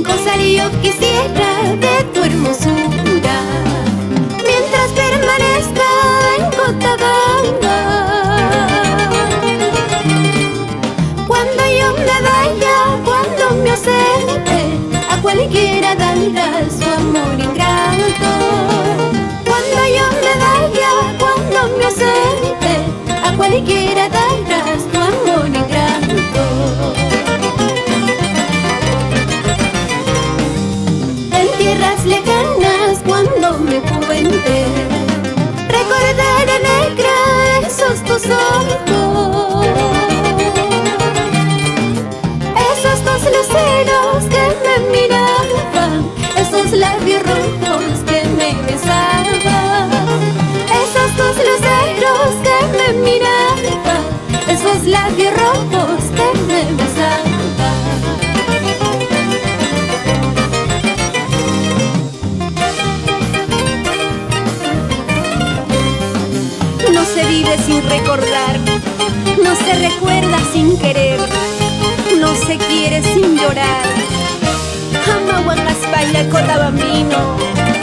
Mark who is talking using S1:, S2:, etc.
S1: Gozar yo quisiera de tu hermosura mientras permanezca en Cotaganga. Cuando yo me vaya, cuando me ausente, a cualquiera darás su amor ingrato. Cuando yo me vaya, cuando me ausente, a cualquiera darás tu amor ingrato. Tierras lejanas cuando me cuente, recordaré negra esos tus ojos, esos dos luceros que me miraban, esos labios rojos que me besaban, esos dos luceros que me miraban, esos labios rojos que me besaban. No se vive sin recordar, no se recuerda sin querer, no se quiere sin llorar. Amahuan aspalla Cotabambino.